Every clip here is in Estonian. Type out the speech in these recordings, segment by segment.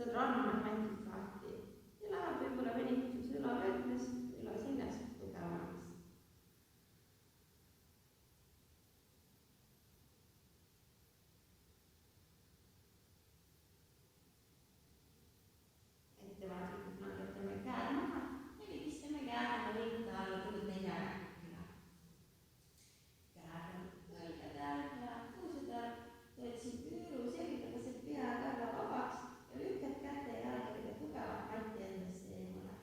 võtad ranna mängid kaarti ja läheb võib-olla venitus õlavöötmest, ülaseljast tugevamaks. Ettevaatlikult langetame käed maha ja vigistame käed rinda alla tulud neljakäkina. Käed on õlgade all ja kuused all. Teed siin küüru selga, lased pea väga vabaks ja lükkad käte ja jalgadega tugevalt matti endast eemale.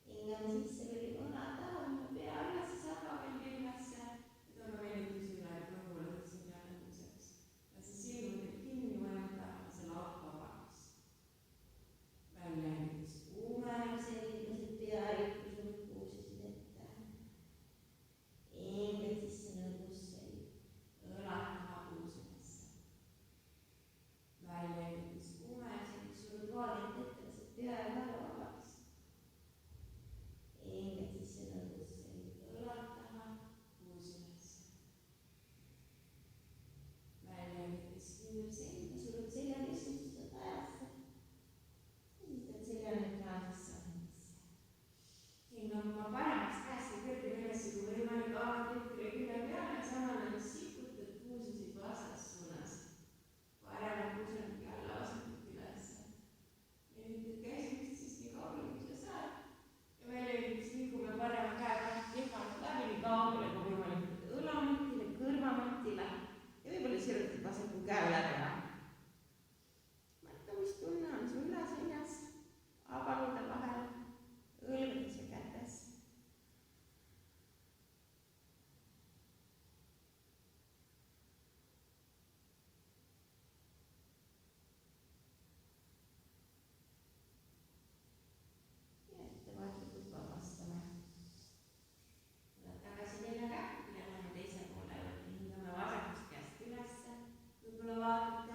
Hingame sisse veel õnad taha, pea üles, sakapilli ülesse. Nüüd on ka venitus üle, et kõhule võtsin jänetuseks. Lase silmadel kinni mõelda, lase laud vabaks. Välja venitus kuume. Sellised pearikkused kuusesid ette. Hingad sisse nõudusse, õlad taha kuusemesse. Välja venitus kuume. Surud vaadid ette, lased pea ja väga vabaks. Hingad sisse nõudusse, õlad taha kuusemesse. Välja venitus küür selga. surud selja keskmisest ajasse. Esitad selja neutraalsesse asendisse. Hingame oma paremast käest ja kõrgel üles, kui võimalik aadrid külje peale ja samal ajal sikutad puusasid vastassuunas. Parem puusanigi alla, vasakut ülesse. Levitad käsi üksteist nii kaugele, kui sa saad. Ja välja liigume parema käega kehvalt läbi nii kaugele kui võimalik. Õlamatile, kõrvamatile ja võib-olla sirutad vasaku käe üle pea. Mõtle, mis tunne on su üleseljas, avalude vahel, õlgades ja kätes. Ja ettevaatlikult vabastame. Tuleb tagasi neljakäkku ja läheme teise poole juurde. Hingame vasakust käest ülesse. Võib-olla vaatad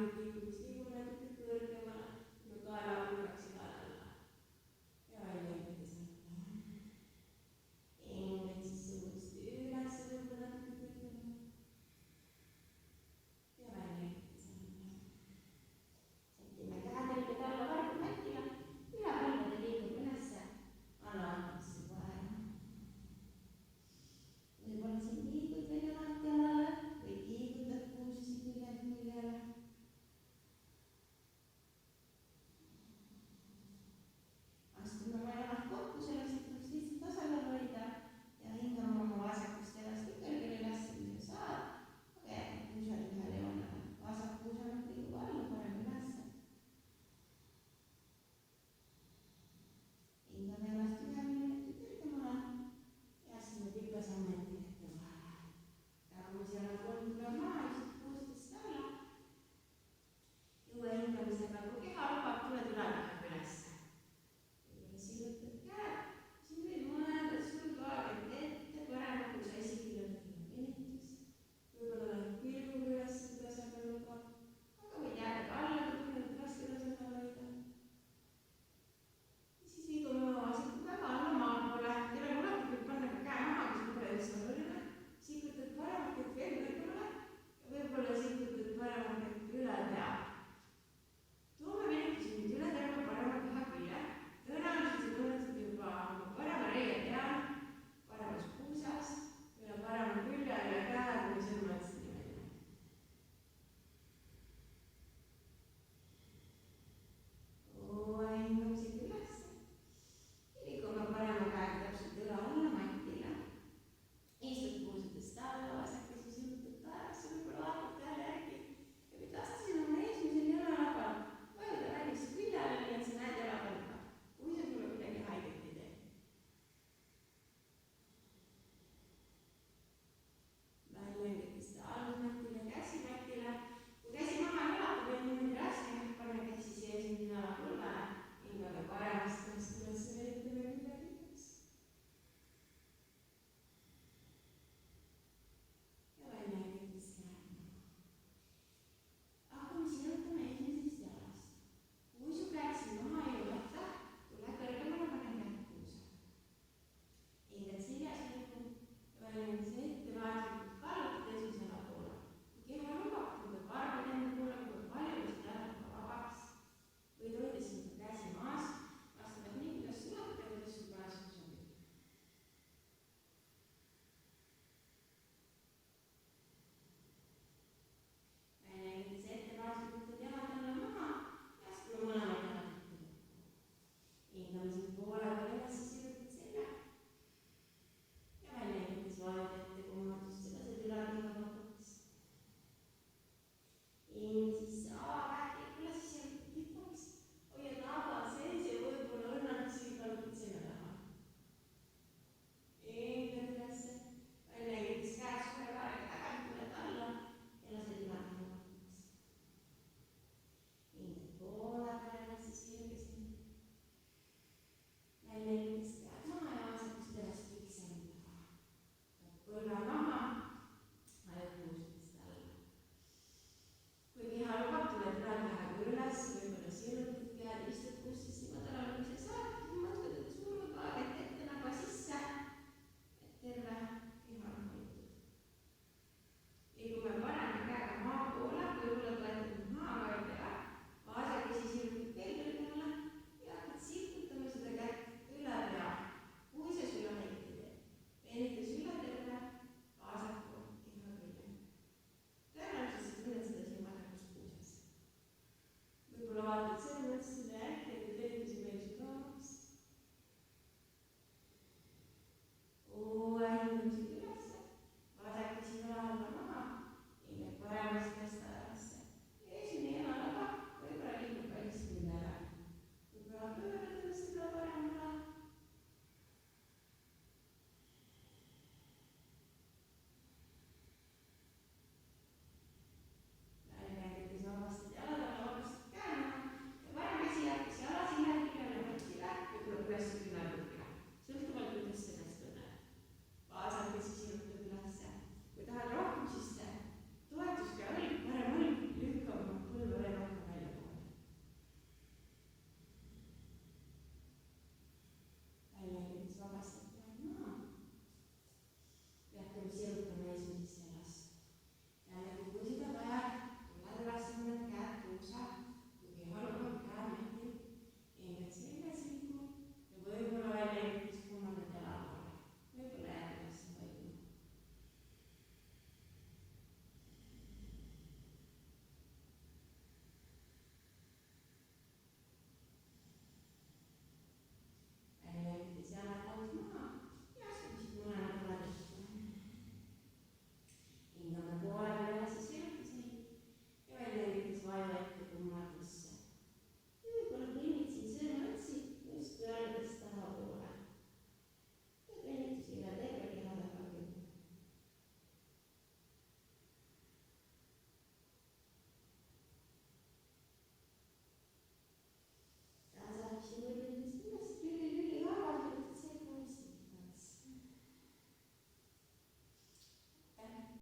ametlikult